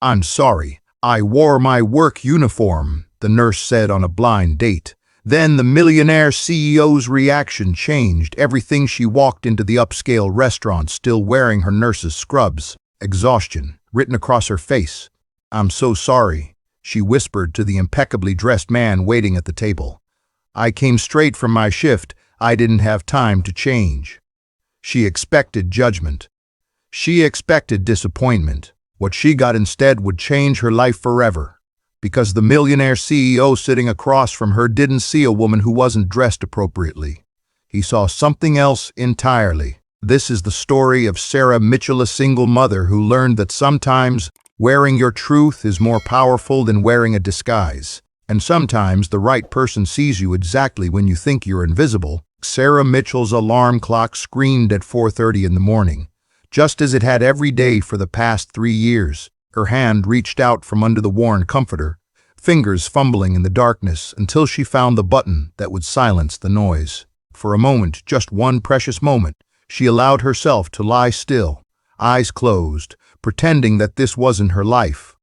"I'm sorry. I wore my work uniform," the nurse said on a blind date. Then the Millionaire CEO's reaction changed. Everything she walked into the upscale restaurant still wearing her nurse's scrubs. Exhaustion written across her face. "I'm so sorry," she whispered to the impeccably dressed man waiting at the table. "I came straight from my shift. I didn't have time to change." She expected judgment. She expected disappointment. What she got instead would change her life forever. Because the Millionaire CEO sitting across from her didn't see a woman who wasn't dressed appropriately. He saw something else entirely. This is the story of Sarah Mitchell, a single mother who learned that sometimes wearing your truth is more powerful than wearing a disguise. And sometimes the right person sees you exactly when you think you're invisible. Sarah Mitchell's alarm clock screamed at 4:30 in the morning, just as it had every day for the past 3 years. Her hand reached out from under the worn comforter, fingers fumbling in the darkness until she found the button that would silence the noise. For a moment, just one precious moment, she allowed herself to lie still, eyes closed, pretending that this wasn't her life.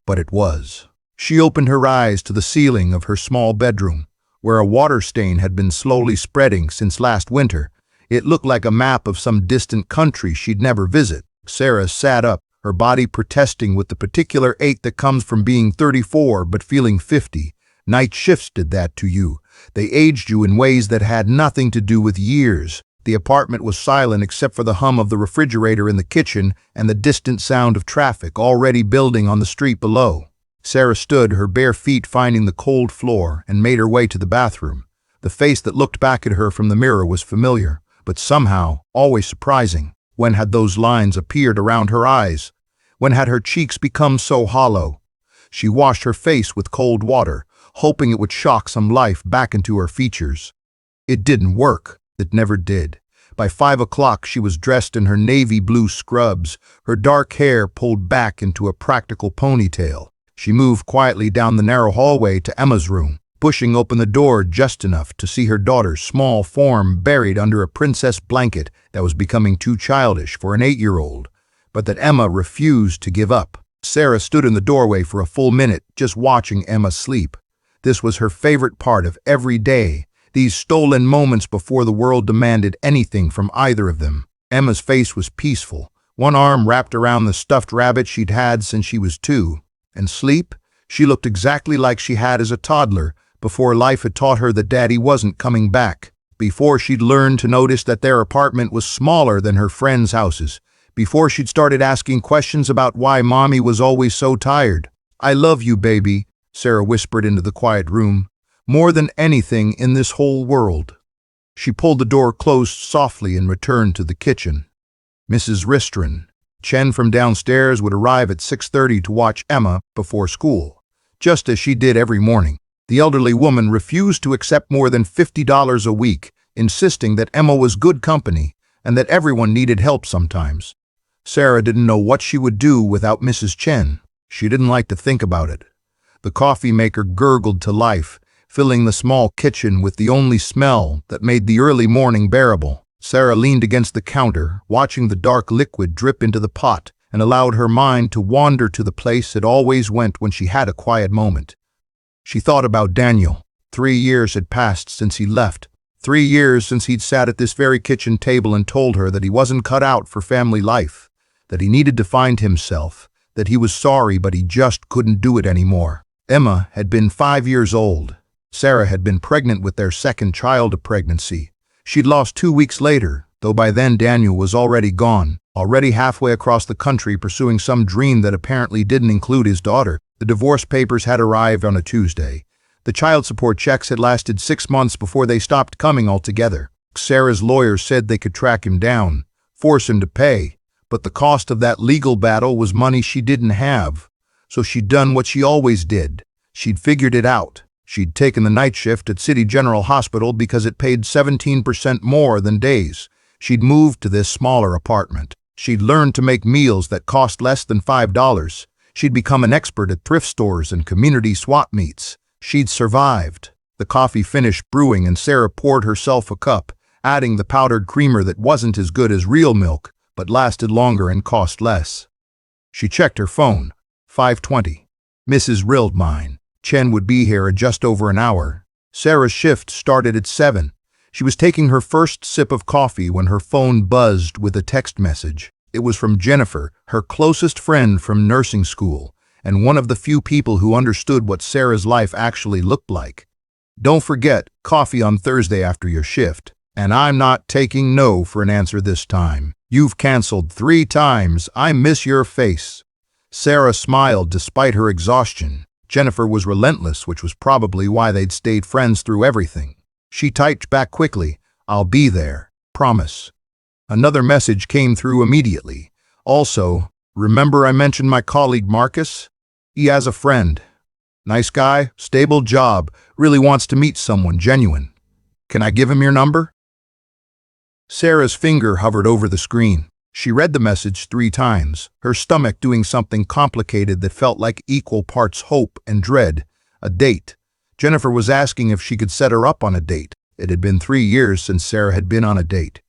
But it was. She opened her eyes to the ceiling of her small bedroom, where a water stain had been slowly spreading since last winter. It looked like a map of some distant country she'd never visit. Sarah sat up, her body protesting with the particular ache that comes from being 34 but feeling 50. Night shifts did that to you. They aged you in ways that had nothing to do with years. The apartment was silent except for the hum of the refrigerator in the kitchen and the distant sound of traffic already building on the street below. Sarah stood, her bare feet finding the cold floor, and made her way to the bathroom. The face that looked back at her from the mirror was familiar, but somehow always surprising. When had those lines appeared around her eyes? When had her cheeks become so hollow? She washed her face with cold water, hoping it would shock some life back into her features. It didn't work. It never did. By 5 o'clock, she was dressed in her navy blue scrubs, her dark hair pulled back into a practical ponytail. She moved quietly down the narrow hallway to Emma's room, pushing open the door just enough to see her daughter's small form buried under a princess blanket that was becoming too childish for an 8-year-old, but that Emma refused to give up. Sarah stood in the doorway for a full minute, just watching Emma sleep. This was her favorite part of every day, these stolen moments before the world demanded anything from either of them. Emma's face was peaceful, one arm wrapped around the stuffed rabbit she'd had since she was 2. And sleep? She looked exactly like she had as a toddler, before life had taught her that Daddy wasn't coming back, before she'd learned to notice that their apartment was smaller than her friends' houses, before she'd started asking questions about why Mommy was always so tired. "I love you, baby," Sarah whispered into the quiet room, "more than anything in this whole world." She pulled the door closed softly and returned to the kitchen. Mrs. Ristron, Chen from downstairs, would arrive at 6:30 to watch Emma before school, just as she did every morning. The elderly woman refused to accept more than $50 a week, insisting that Emma was good company and that everyone needed help sometimes. Sarah didn't know what she would do without Mrs. Chen. She didn't like to think about it. The coffee maker gurgled to life, filling the small kitchen with the only smell that made the early morning bearable. Sarah leaned against the counter, watching the dark liquid drip into the pot, and allowed her mind to wander to the place it always went when she had a quiet moment. She thought about Daniel. 3 years had passed since he left. 3 years since he'd sat at this very kitchen table and told her that he wasn't cut out for family life, that he needed to find himself, that he was sorry but he just couldn't do it anymore. Emma had been 5 years old. Sarah had been pregnant with their second child of pregnancy. She'd lost 2 weeks later, though by then Daniel was already gone, already halfway across the country pursuing some dream that apparently didn't include his daughter. The divorce papers had arrived on a Tuesday. The child support checks had lasted 6 months before they stopped coming altogether. Sarah's lawyers said they could track him down, force him to pay, but the cost of that legal battle was money she didn't have. So she'd done what she always did. She'd figured it out. She'd taken the night shift at City General Hospital because it paid 17% more than days. She'd moved to this smaller apartment. She'd learned to make meals that cost less than $5. She'd become an expert at thrift stores and community swap meets. She'd survived. The coffee finished brewing and Sarah poured herself a cup, adding the powdered creamer that wasn't as good as real milk, but lasted longer and cost less. She checked her phone. 5:20. Mrs. Rildmine. Chen would be here in just over an hour. Sarah's shift started at 7. She was taking her first sip of coffee when her phone buzzed with a text message. It was from Jennifer, her closest friend from nursing school, and one of the few people who understood what Sarah's life actually looked like. "Don't forget, coffee on Thursday after your shift. And I'm not taking no for an answer this time. You've canceled 3 times. I miss your face." Sarah smiled despite her exhaustion. Jennifer was relentless, which was probably why they'd stayed friends through everything. She typed back quickly, "I'll be there. Promise." Another message came through immediately. "Also, remember I mentioned my colleague Marcus? He has a friend. Nice guy, stable job, really wants to meet someone genuine. Can I give him your number?" Sarah's finger hovered over the screen. She read the message 3 times, her stomach doing something complicated that felt like equal parts hope and dread. A date. Jennifer was asking if she could set her up on a date. It had been 3 years since Sarah had been on a date.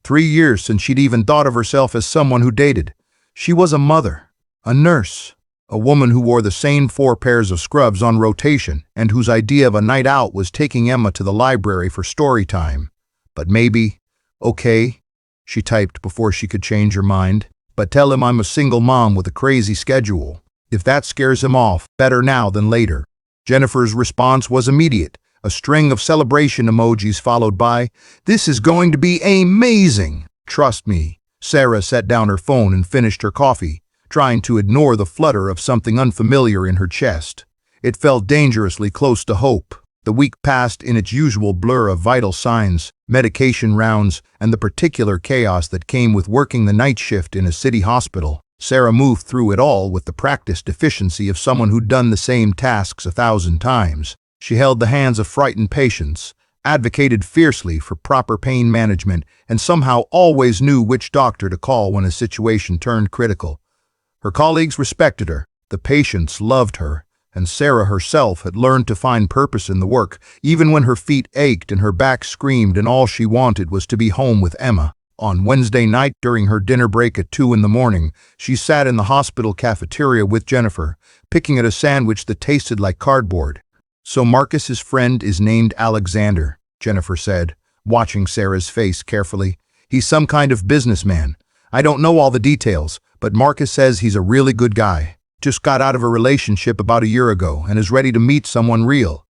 3 years since she'd even thought of herself as someone who dated. She was a mother, a nurse, a woman who wore the same 4 pairs of scrubs on rotation and whose idea of a night out was taking Emma to the library for story time. But maybe, "Okay," she typed before she could change her mind, "but tell him I'm a single mom with a crazy schedule. If that scares him off, better now than later." Jennifer's response was immediate, a string of celebration emojis followed by, "This is going to be amazing. Trust me." Sarah set down her phone and finished her coffee, trying to ignore the flutter of something unfamiliar in her chest. It felt dangerously close to hope. The week passed in its usual blur of vital signs, medication rounds, and the particular chaos that came with working the night shift in a city hospital. Sarah moved through it all with the practiced efficiency of someone who'd done the same tasks 1,000 times. She held the hands of frightened patients, advocated fiercely for proper pain management, and somehow always knew which doctor to call when a situation turned critical. Her colleagues respected her, the patients loved her, and Sarah herself had learned to find purpose in the work, even when her feet ached and her back screamed and all she wanted was to be home with Emma. On Wednesday night, during her dinner break at 2 in the morning, she sat in the hospital cafeteria with Jennifer, picking at a sandwich that tasted like cardboard. "So Marcus's friend is named Alexander," Jennifer said, watching Sarah's face carefully. "He's some kind of businessman. I don't know all the details, but Marcus says he's a really good guy. Just got out of a relationship about a year ago and is ready to meet someone real."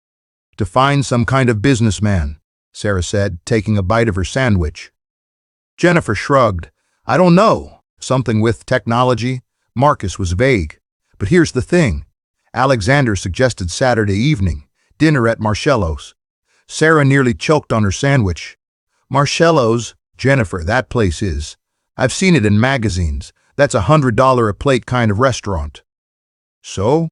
"Define some kind of businessman," Sarah said, taking a bite of her sandwich. Jennifer shrugged. "I don't know. Something with technology." Marcus was vague. "But here's the thing. Alexander suggested Saturday evening, dinner at Marcello's." Sarah nearly choked on her sandwich. "Marcello's?" "Jennifer, that place is. I've seen it in magazines. That's $100 a plate kind of restaurant." "So?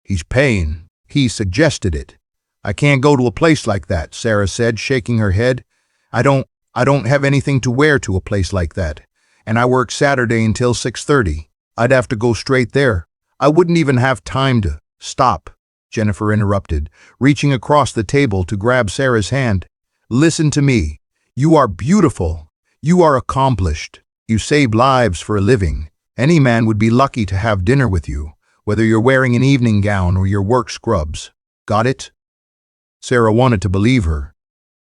He's paying. He suggested it." "I can't go to a place like that," Sarah said, shaking her head. I don't have anything to wear to a place like that. And I work Saturday until 6:30. I'd have to go straight there. I wouldn't even have time to—" "Stop," Jennifer interrupted, reaching across the table to grab Sarah's hand. "Listen to me. You are beautiful. You are accomplished. You save lives for a living. Any man would be lucky to have dinner with you, whether you're wearing an evening gown or your work scrubs. Got it?" Sarah wanted to believe her.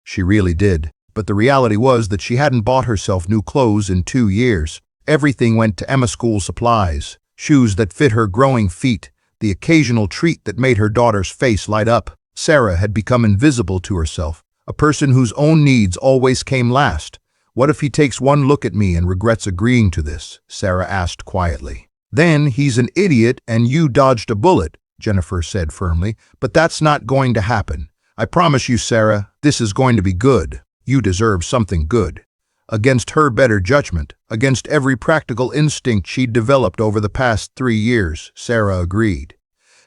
She really did. But the reality was that she hadn't bought herself new clothes in 2 years. Everything went to Emma school supplies, shoes that fit her growing feet, the occasional treat that made her daughter's face light up. Sarah had become invisible to herself, a person whose own needs always came last. "What if he takes one look at me and regrets agreeing to this?" Sarah asked quietly. "Then he's an idiot and you dodged a bullet," Jennifer said firmly. "But that's not going to happen. I promise you, Sarah, this is going to be good. You deserve something good." Against her better judgment, against every practical instinct she'd developed over the past 3 years, Sarah agreed.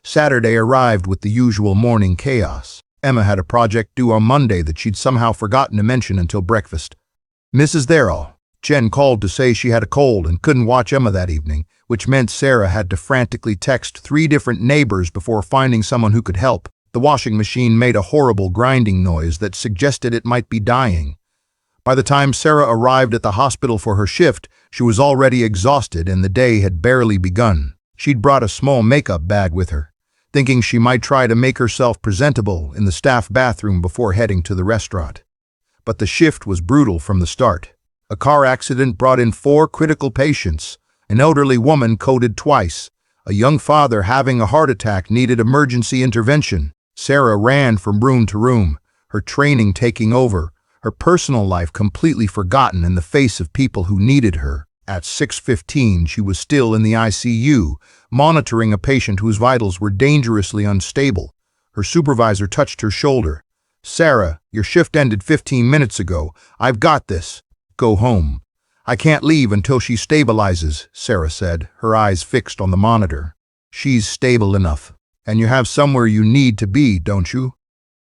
Saturday arrived with the usual morning chaos. Emma had a project due on Monday that she'd somehow forgotten to mention until breakfast. Mrs. Darrell, Jen called to say she had a cold and couldn't watch Emma that evening, which meant Sarah had to frantically text 3 different neighbors before finding someone who could help. The washing machine made a horrible grinding noise that suggested it might be dying. By the time Sarah arrived at the hospital for her shift, she was already exhausted and the day had barely begun. She'd brought a small makeup bag with her, thinking she might try to make herself presentable in the staff bathroom before heading to the restaurant. But the shift was brutal from the start. A car accident brought in 4 critical patients, an elderly woman coded twice, a young father having a heart attack needed emergency intervention. Sarah ran from room to room, her training taking over, her personal life completely forgotten in the face of people who needed her. At 6:15, she was still in the ICU, monitoring a patient whose vitals were dangerously unstable. Her supervisor touched her shoulder. "Sarah, your shift ended 15 minutes ago. I've got this. Go home." "I can't leave until she stabilizes," Sarah said, her eyes fixed on the monitor. "She's stable enough. And you have somewhere you need to be, don't you?"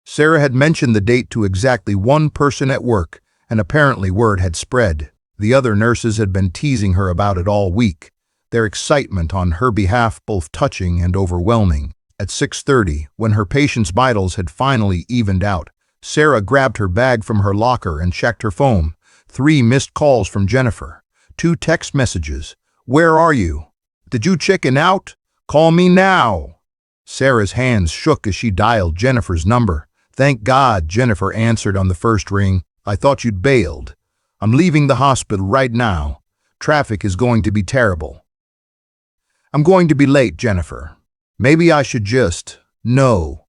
Sarah had mentioned the date to exactly one person at work, and apparently word had spread. The other nurses had been teasing her about it all week, their excitement on her behalf both touching and overwhelming. At 6:30, when her patient's vitals had finally evened out, Sarah grabbed her bag from her locker and checked her phone. 3 missed calls from Jennifer. 2 text messages. "Where are you? Did you chicken out? Call me now." Sarah's hands shook as she dialed Jennifer's number. "Thank God," Jennifer answered on the first ring. "I thought you'd bailed. I'm leaving the hospital right now. Traffic is going to be terrible." "I'm going to be late, Jennifer. Maybe I should just—" "No,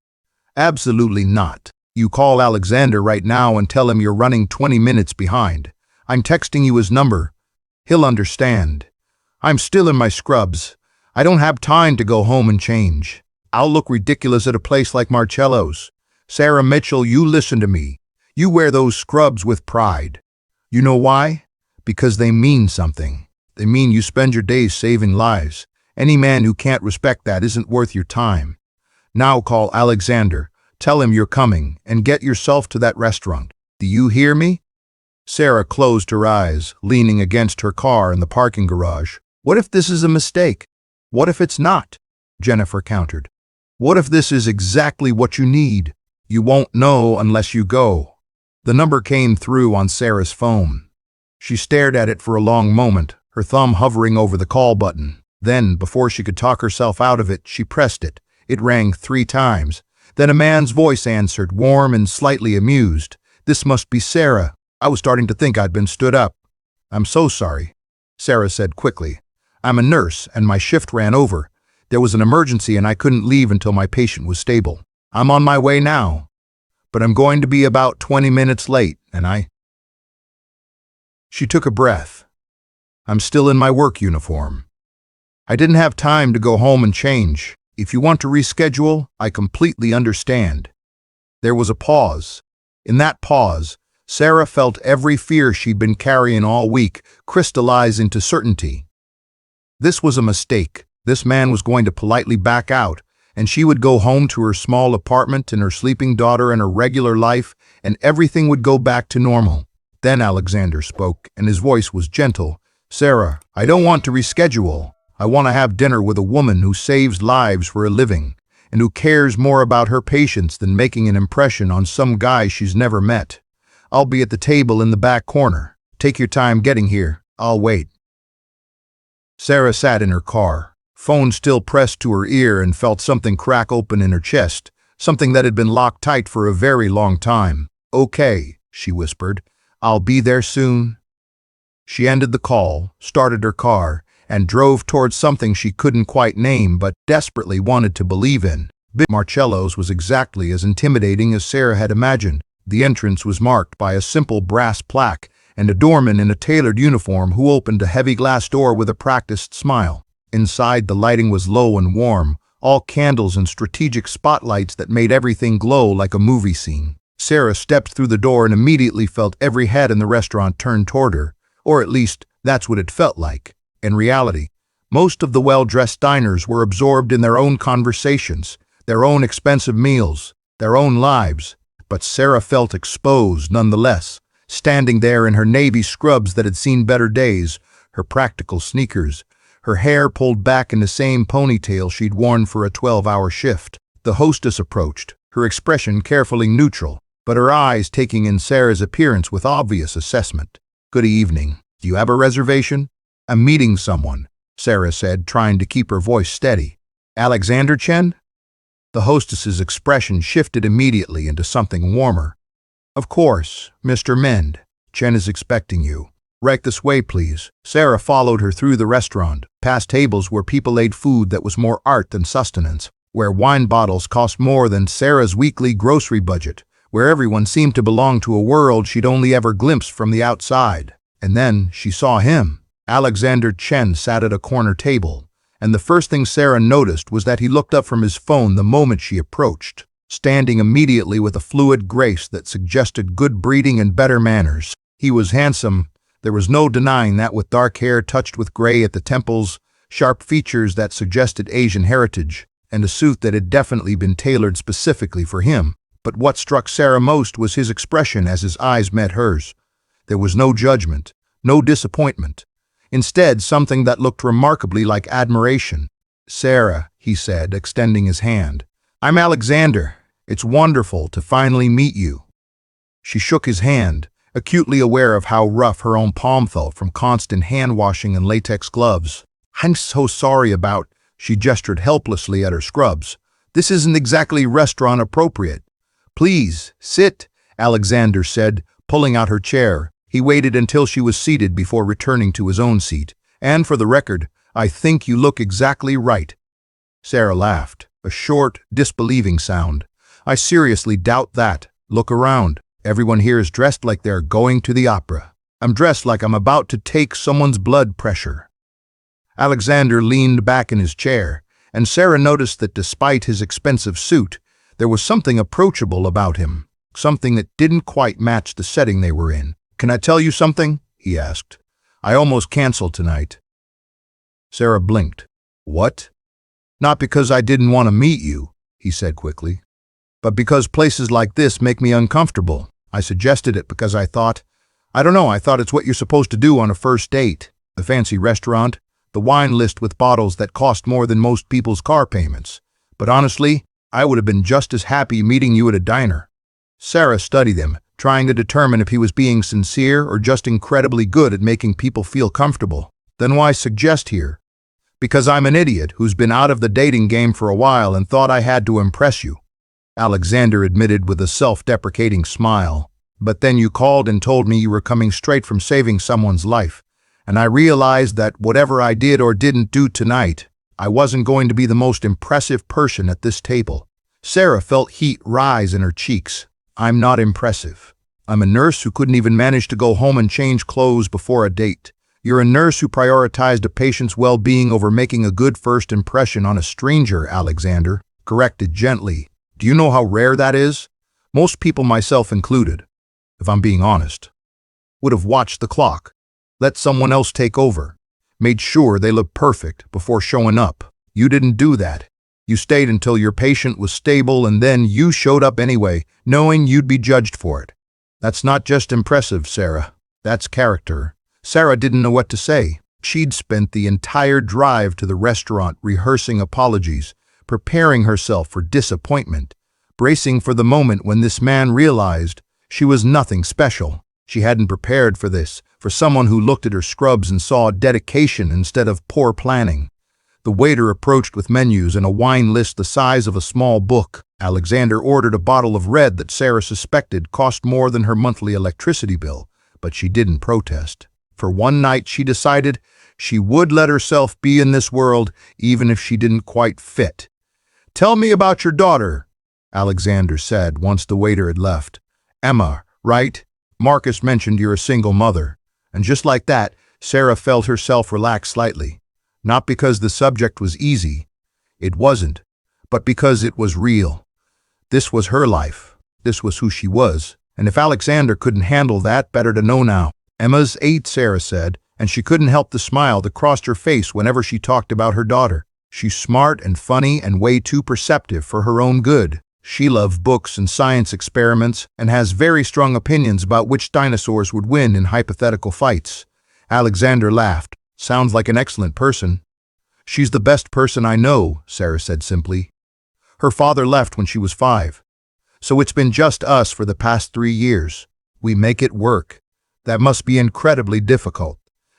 absolutely not. You call Alexander right now and tell him you're running 20 minutes behind. I'm texting you his number. He'll understand. I'm still in my scrubs. I don't have time to go home and change. I'll look ridiculous at a place like Marcello's. Sarah Mitchell, you listen to me. You wear those scrubs with pride. You know why? Because they mean something. They mean you spend your days saving lives. Any man who can't respect that isn't worth your time. Now call Alexander, tell him you're coming, and get yourself to that restaurant. Do you hear me?" Sarah closed her eyes, leaning against her car in the parking garage. "What if this is a mistake? What if it's not?" Jennifer countered. "What if this is exactly what you need? You won't know unless you go." The number came through on Sarah's phone. She stared at it for a long moment, her thumb hovering over the call button. Then, before she could talk herself out of it, she pressed it. It rang 3 times. Then a man's voice answered, warm and slightly amused. "This must be Sarah. I was starting to think I'd been stood up." "I'm so sorry," Sarah said quickly. "I'm a nurse, and my shift ran over. There was an emergency, and I couldn't leave until my patient was stable. I'm on my way now, but I'm going to be about 20 minutes late, and I—" She took a breath. "I'm still in my work uniform. I didn't have time to go home and change. If you want to reschedule, I completely understand." There was a pause. In that pause, Sarah felt every fear she'd been carrying all week crystallize into certainty. This was a mistake. This man was going to politely back out, and she would go home to her small apartment and her sleeping daughter and her regular life, and everything would go back to normal. Then Alexander spoke, and his voice was gentle. "Sarah, I don't want to reschedule. I want to have dinner with a woman who saves lives for a living, and who cares more about her patients than making an impression on some guy she's never met. I'll be at the table in the back corner. Take your time getting here. I'll wait." Sarah sat in her car, phone still pressed to her ear, and felt something crack open in her chest, something that had been locked tight for a very long time. "Okay," she whispered. "I'll be there soon." She ended the call, started her car, and drove towards something she couldn't quite name but desperately wanted to believe in. Marcello's was exactly as intimidating as Sarah had imagined. The entrance was marked by a simple brass plaque and a doorman in a tailored uniform who opened a heavy glass door with a practiced smile. Inside, the lighting was low and warm, all candles and strategic spotlights that made everything glow like a movie scene. Sarah stepped through the door and immediately felt every head in the restaurant turn toward her, or at least that's what it felt like. In reality, most of the well-dressed diners were absorbed in their own conversations, their own expensive meals, their own lives. But Sarah felt exposed nonetheless, standing there in her navy scrubs that had seen better days, her practical sneakers, her hair pulled back in the same ponytail she'd worn for a 12-hour shift. The hostess approached, her expression carefully neutral, but her eyes taking in Sarah's appearance with obvious assessment. "Good evening. Do you have a reservation?" "I'm meeting someone." Sarah said, trying to keep her voice steady. Alexander Chen? The hostess's expression shifted immediately into something warmer. Of course, Mr. Mend. Chen is expecting you. Right this way, please. Sarah followed her through the restaurant, past tables where people ate food that was more art than sustenance, where wine bottles cost more than Sarah's weekly grocery budget, where everyone seemed to belong to a world she'd only ever glimpsed from the outside. And then she saw him. Alexander Chen sat at a corner table, and the first thing Sarah noticed was that he looked up from his phone the moment she approached, standing immediately with a fluid grace that suggested good breeding and better manners. He was handsome, there was no denying that, with dark hair touched with gray at the temples, sharp features that suggested Asian heritage, and a suit that had definitely been tailored specifically for him. But what struck Sarah most was his expression as his eyes met hers. There was no judgment, no disappointment. Instead, something that looked remarkably like admiration. Sarah, he said, extending his hand. I'm Alexander. It's wonderful to finally meet you. She shook his hand, acutely aware of how rough her own palm felt from constant hand-washing and latex gloves. I'm so sorry about, she gestured helplessly at her scrubs. This isn't exactly restaurant appropriate. Please, sit, Alexander said, pulling out her chair. He waited until she was seated before returning to his own seat. And for the record, I think you look exactly right. Sarah laughed, a short, disbelieving sound. I seriously doubt that. Look around. Everyone here is dressed like they're going to the opera. I'm dressed like I'm about to take someone's blood pressure. Alexander leaned back in his chair, and Sarah noticed that despite his expensive suit, there was something approachable about him, something that didn't quite match the setting they were in. Can I tell you something? He asked. I almost canceled tonight. Sarah blinked. What? Not because I didn't want to meet you, he said quickly, but because places like this make me uncomfortable. I suggested it because I thought it's what you're supposed to do on a first date. The fancy restaurant, the wine list with bottles that cost more than most people's car payments. But honestly, I would have been just as happy meeting you at a diner. Sarah studied him, trying to determine if he was being sincere or just incredibly good at making people feel comfortable. Then why suggest here? Because I'm an idiot who's been out of the dating game for a while and thought I had to impress you. Alexander admitted with a self-deprecating smile. But then you called and told me you were coming straight from saving someone's life, and I realized that whatever I did or didn't do tonight, I wasn't going to be the most impressive person at this table. Sarah felt heat rise in her cheeks. I'm not impressive. I'm a nurse who couldn't even manage to go home and change clothes before a date. You're a nurse who prioritized a patient's well-being over making a good first impression on a stranger, Alexander corrected gently. Do you know how rare that is? Most people, myself included, if I'm being honest, would have watched the clock, let someone else take over, made sure they looked perfect before showing up. You didn't do that. You stayed until your patient was stable, and then you showed up anyway, knowing you'd be judged for it. That's not just impressive, Sarah. That's character. Sarah didn't know what to say. She'd spent the entire drive to the restaurant rehearsing apologies, preparing herself for disappointment, bracing for the moment when this man realized she was nothing special. She hadn't prepared for this, for someone who looked at her scrubs and saw dedication instead of poor planning. The waiter approached with menus and a wine list the size of a small book. Alexander ordered a bottle of red that Sarah suspected cost more than her monthly electricity bill, but she didn't protest. For one night, she decided she would let herself be in this world even if she didn't quite fit. Tell me about your daughter, Alexander said once the waiter had left. Emma, right? Marcus mentioned you're a single mother. And just like that, Sarah felt herself relax slightly. Not because the subject was easy. It wasn't. But because it was real. This was her life. This was who she was. And if Alexander couldn't handle that, better to know now. Emma's 8, Sarah said, and she couldn't help the smile that crossed her face whenever she talked about her daughter. She's smart and funny and way too perceptive for her own good. She loves books and science experiments and has very strong opinions about which dinosaurs would win in hypothetical fights. Alexander laughed. Sounds like an excellent person. She's the best person I know, Sarah said simply. Her father left when she was 5. So it's been just us for the past 3 years. We make it work. That must be incredibly difficult.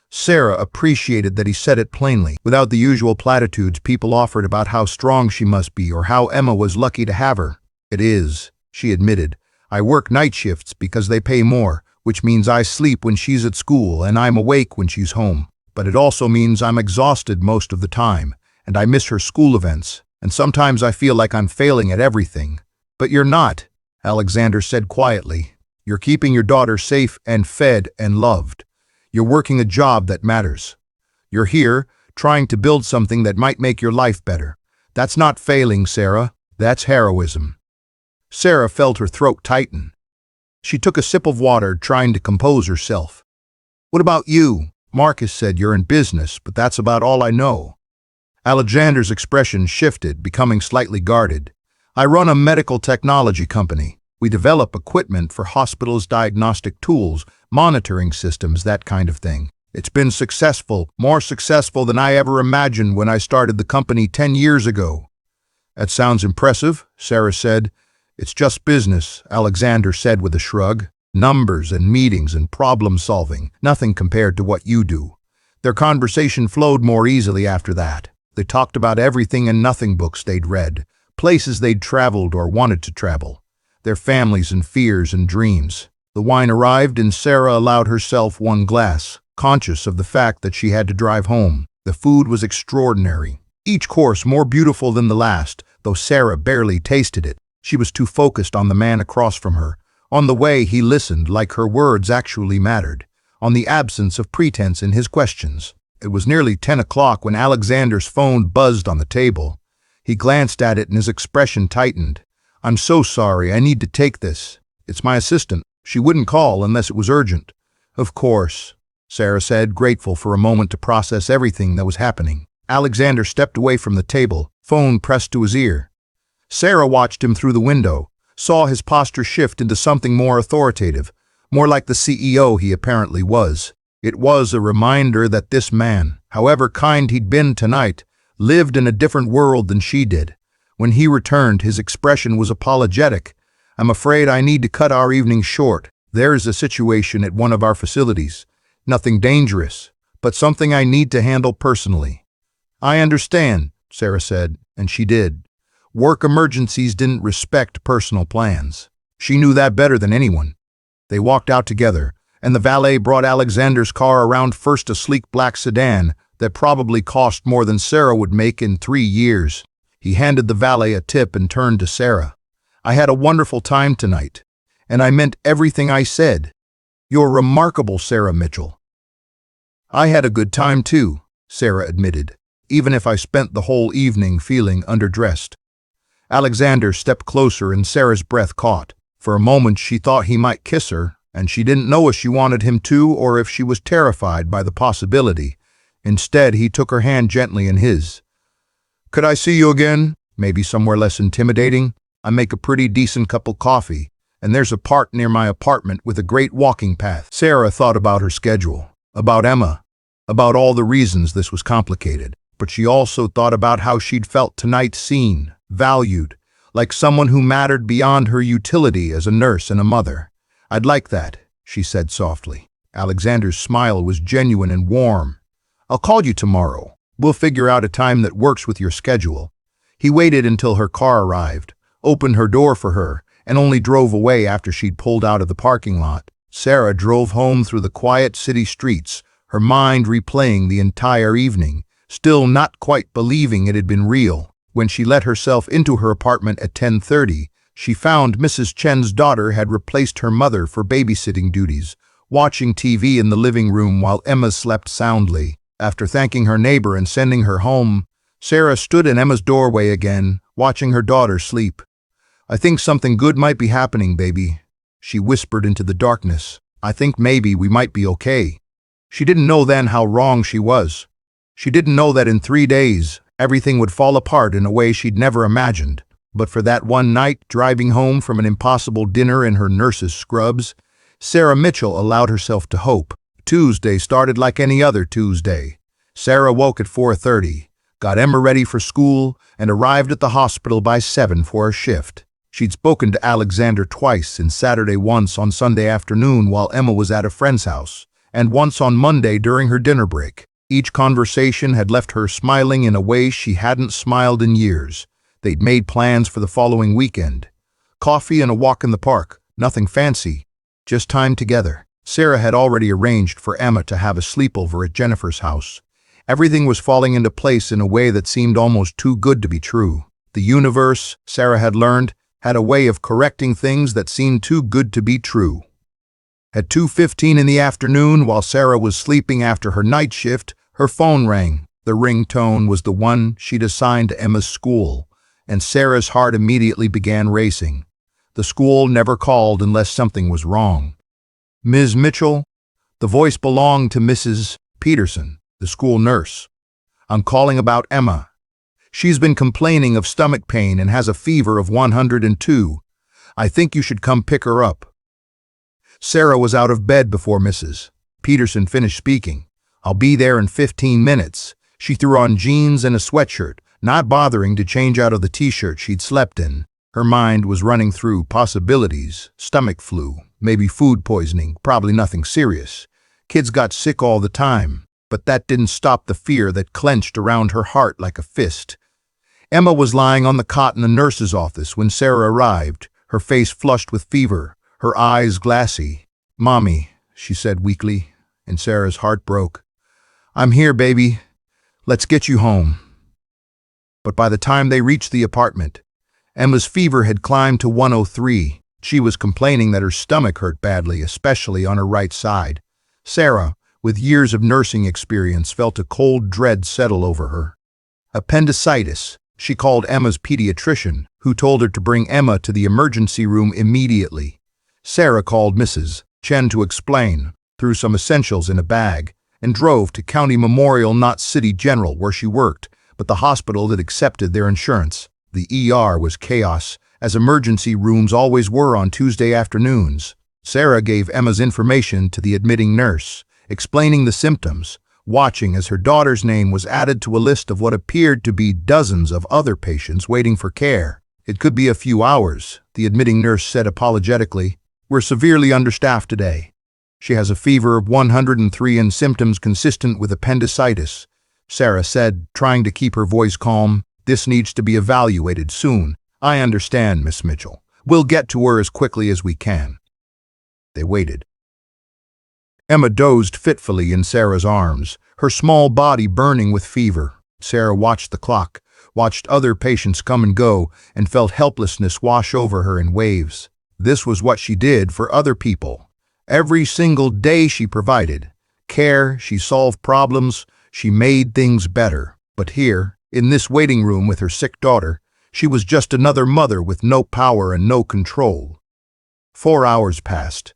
Sarah appreciated that he said it plainly, without the usual platitudes people offered about how strong she must be or how Emma was lucky to have her. "It is," she admitted. "I work night shifts because they pay more, which means I sleep when she's at school and I'm awake when she's home. But it also means I'm exhausted most of the time, and I miss her school events, and sometimes I feel like I'm failing at everything." "But you're not," Alexander said quietly. "You're keeping your daughter safe and fed and loved. You're working a job that matters. You're here, trying to build something that might make your life better. That's not failing, Sarah. That's heroism." Sarah felt her throat tighten. She took a sip of water, trying to compose herself. "What about you? Marcus said you're in business, but that's about all I know." Alexander's expression shifted, becoming slightly guarded. "I run a medical technology company. We develop equipment for hospitals' diagnostic tools, monitoring systems, that kind of thing. It's been successful, more successful than I ever imagined when I started the company 10 years ago." "That sounds impressive," Sarah said. "It's just business," Alexander said with a shrug. "Numbers and meetings and problem solving, nothing compared to what you do." Their conversation flowed more easily after that. They talked about everything and nothing, books they'd read, places they'd traveled or wanted to travel, their families and fears and dreams. The wine arrived and Sarah allowed herself one glass, conscious of the fact that she had to drive home. The food was extraordinary, each course more beautiful than the last, though Sarah barely tasted it. She was too focused on the man across from her, on the way he listened like her words actually mattered, on the absence of pretense in his questions. It was nearly 10 o'clock when Alexander's phone buzzed on the table. He glanced at it and his expression tightened. "I'm so sorry, I need to take this. It's my assistant. She wouldn't call unless it was urgent." "Of course," Sarah said, grateful for a moment to process everything that was happening. Alexander stepped away from the table, phone pressed to his ear. Sarah watched him through the window, saw his posture shift into something more authoritative, more like the CEO he apparently was. It was a reminder that this man, however kind he'd been tonight, lived in a different world than she did. When he returned, his expression was apologetic. "I'm afraid I need to cut our evening short. There's a situation at one of our facilities. Nothing dangerous, but something I need to handle personally." "I understand," Sarah said, and she did. Work emergencies didn't respect personal plans. She knew that better than anyone. They walked out together, and the valet brought Alexander's car around, first a sleek black sedan that probably cost more than Sarah would make in 3 years. He handed the valet a tip and turned to Sarah. "I had a wonderful time tonight, and I meant everything I said. You're remarkable, Sarah Mitchell." "I had a good time too," Sarah admitted, "even if I spent the whole evening feeling underdressed." Alexander stepped closer and Sarah's breath caught. For a moment she thought he might kiss her, and she didn't know if she wanted him to or if she was terrified by the possibility. Instead, he took her hand gently in his. "Could I see you again? Maybe somewhere less intimidating? I make a pretty decent cup of coffee, and there's a park near my apartment with a great walking path." Sarah thought about her schedule, about Emma, about all the reasons this was complicated. But she also thought about how she'd felt tonight, seen, valued, like someone who mattered beyond her utility as a nurse and a mother. "I'd like that," she said softly. Alexander's smile was genuine and warm. "I'll call you tomorrow. We'll figure out a time that works with your schedule." He waited until her car arrived, opened her door for her, and only drove away after she'd pulled out of the parking lot. Sarah drove home through the quiet city streets, her mind replaying the entire evening, still not quite believing it had been real. When she let herself into her apartment at 10:30, she found Mrs. Chen's daughter had replaced her mother for babysitting duties, watching TV in the living room while Emma slept soundly. After thanking her neighbor and sending her home, Sarah stood in Emma's doorway again, watching her daughter sleep. "I think something good might be happening, baby," she whispered into the darkness. "I think maybe we might be okay." She didn't know then how wrong she was. She didn't know that in 3 days, everything would fall apart in a way she'd never imagined. But for that one night, driving home from an impossible dinner in her nurse's scrubs, Sarah Mitchell allowed herself to hope. Tuesday started like any other Tuesday. Sarah woke at 4:30, got Emma ready for school, and arrived at the hospital by 7 for her shift. She'd spoken to Alexander twice, and Saturday once on Sunday afternoon while Emma was at a friend's house, and once on Monday during her dinner break. Each conversation had left her smiling in a way she hadn't smiled in years. They'd made plans for the following weekend. Coffee and a walk in the park, nothing fancy, just time together. Sarah had already arranged for Emma to have a sleepover at Jennifer's house. Everything was falling into place in a way that seemed almost too good to be true. The universe, Sarah had learned, had a way of correcting things that seemed too good to be true. At 2:15 in the afternoon, while Sarah was sleeping after her night shift, her phone rang. The ringtone was the one she'd assigned to Emma's school, and Sarah's heart immediately began racing. The school never called unless something was wrong. "Ms. Mitchell?" The voice belonged to Mrs. Peterson, the school nurse. "I'm calling about Emma. She's been complaining of stomach pain and has a fever of 102. I think you should come pick her up." Sarah was out of bed before Mrs. Peterson finished speaking. "I'll be there in 15 minutes. She threw on jeans and a sweatshirt, not bothering to change out of the t-shirt she'd slept in. Her mind was running through possibilities: stomach flu, maybe food poisoning, probably nothing serious. Kids got sick all the time, but that didn't stop the fear that clenched around her heart like a fist. Emma was lying on the cot in the nurse's office when Sarah arrived, her face flushed with fever, her eyes glassy. "Mommy," she said weakly, and Sarah's heart broke. "I'm here, baby. Let's get you home." But by the time they reached the apartment, Emma's fever had climbed to 103. She was complaining that her stomach hurt badly, especially on her right side. Sarah, with years of nursing experience, felt a cold dread settle over her. Appendicitis. She called Emma's pediatrician, who told her to bring Emma to the emergency room immediately. Sarah called Mrs. Chen to explain, threw some essentials in a bag, and drove to County Memorial, not City General, where she worked, but the hospital that accepted their insurance. The ER was chaos, as emergency rooms always were on Tuesday afternoons. Sarah gave Emma's information to the admitting nurse, explaining the symptoms, watching as her daughter's name was added to a list of what appeared to be dozens of other patients waiting for care. "It could be a few hours," the admitting nurse said apologetically. "We're severely understaffed today. She has a fever of 103 and symptoms consistent with appendicitis," Sarah said, trying to keep her voice calm. "This needs to be evaluated soon." "I understand, Miss Mitchell. We'll get to her as quickly as we can." They waited. Emma dozed fitfully in Sarah's arms, her small body burning with fever. Sarah watched the clock, watched other patients come and go, and felt helplessness wash over her in waves. This was what she did for other people. Every single day she provided care, she solved problems, she made things better. But here, in this waiting room with her sick daughter, she was just another mother with no power and no control. 4 hours passed.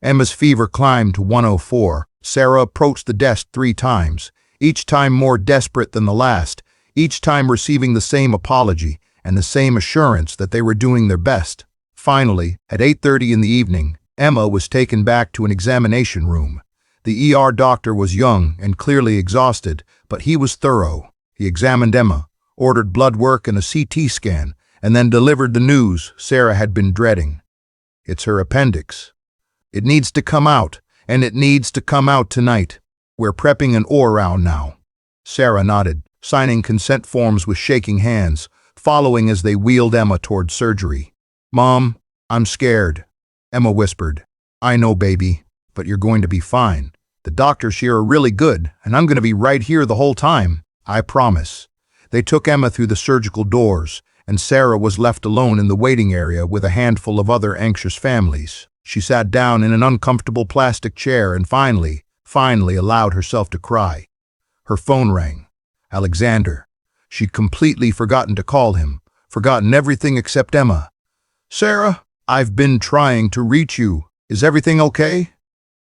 Emma's fever climbed to 104. Sarah approached the desk 3 times, each time more desperate than the last, each time receiving the same apology and the same assurance that they were doing their best. Finally, at 8:30 in the evening, Emma was taken back to an examination room. The ER doctor was young and clearly exhausted, but he was thorough. He examined Emma, ordered blood work and a CT scan, and then delivered the news Sarah had been dreading. "It's her appendix. It needs to come out, and it needs to come out tonight. We're prepping an all-round now." Sarah nodded, signing consent forms with shaking hands, following as they wheeled Emma toward surgery. "Mom, I'm scared," Emma whispered. "I know, baby, but you're going to be fine. The doctors here are really good, and I'm going to be right here the whole time. I promise." They took Emma through the surgical doors, and Sarah was left alone in the waiting area with a handful of other anxious families. She sat down in an uncomfortable plastic chair and finally allowed herself to cry. Her phone rang. Alexander. She'd completely forgotten to call him, forgotten everything except Emma. "Sarah, I've been trying to reach you. Is everything okay?"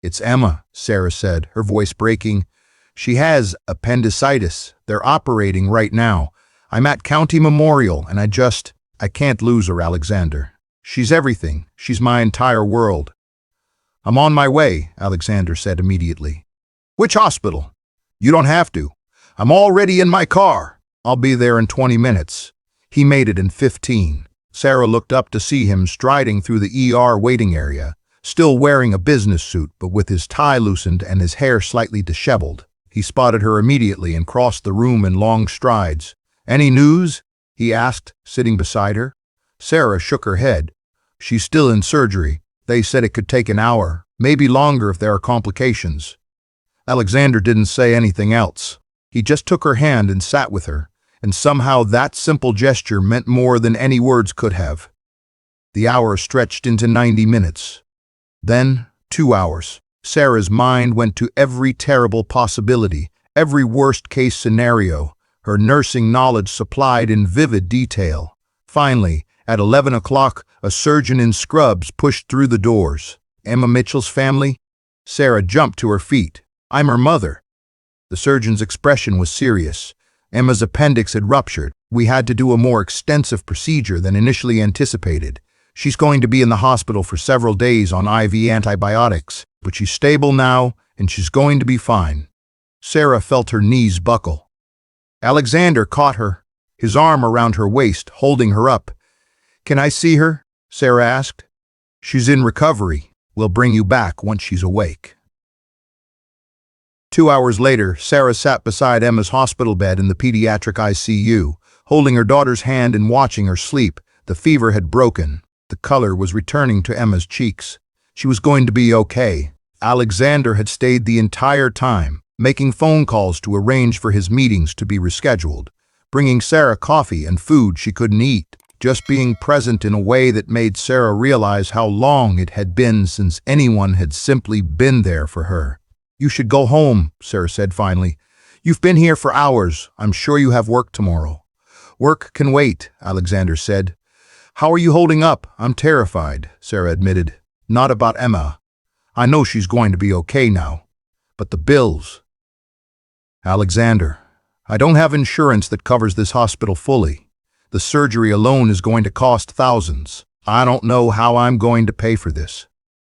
"It's Emma," Sarah said, her voice breaking. "She has appendicitis. They're operating right now. I'm at County Memorial, and I can't lose her, Alexander. She's everything. She's my entire world." "I'm on my way," Alexander said immediately. "Which hospital?" "You don't have to. I'm already in my car. I'll be there in 20 minutes. He made it in 15. Sarah looked up to see him striding through the ER waiting area, still wearing a business suit but with his tie loosened and his hair slightly disheveled. He spotted her immediately and crossed the room in long strides. "Any news?" he asked, sitting beside her. Sarah shook her head. "She's still in surgery. They said it could take an hour, maybe longer if there are complications." Alexander didn't say anything else. He just took her hand and sat with her, and somehow that simple gesture meant more than any words could have. The hour stretched into 90 minutes. Then 2 hours. Sarah's mind went to every terrible possibility, every worst-case scenario, her nursing knowledge supplied in vivid detail. Finally, at 11 o'clock, a surgeon in scrubs pushed through the doors. "Emma Mitchell's family?" Sarah jumped to her feet. "I'm her mother." The surgeon's expression was serious. "Emma's appendix had ruptured. We had to do a more extensive procedure than initially anticipated. She's going to be in the hospital for several days on IV antibiotics, but she's stable now and she's going to be fine." Sarah felt her knees buckle. Alexander caught her, his arm around her waist, holding her up. "Can I see her?" Sarah asked. "She's in recovery. We'll bring you back once she's awake." 2 hours later, Sarah sat beside Emma's hospital bed in the pediatric ICU, holding her daughter's hand and watching her sleep. The fever had broken. The color was returning to Emma's cheeks. She was going to be okay. Alexander had stayed the entire time, making phone calls to arrange for his meetings to be rescheduled, bringing Sarah coffee and food she couldn't eat, just being present in a way that made Sarah realize how long it had been since anyone had simply been there for her. "You should go home," Sarah said finally. "You've been here for hours. I'm sure you have work tomorrow." "Work can wait," Alexander said. "How are you holding up?" "I'm terrified," Sarah admitted. "Not about Emma. I know she's going to be okay now. But the bills." "Alexander, I don't have insurance that covers this hospital fully. The surgery alone is going to cost thousands. I don't know how I'm going to pay for this."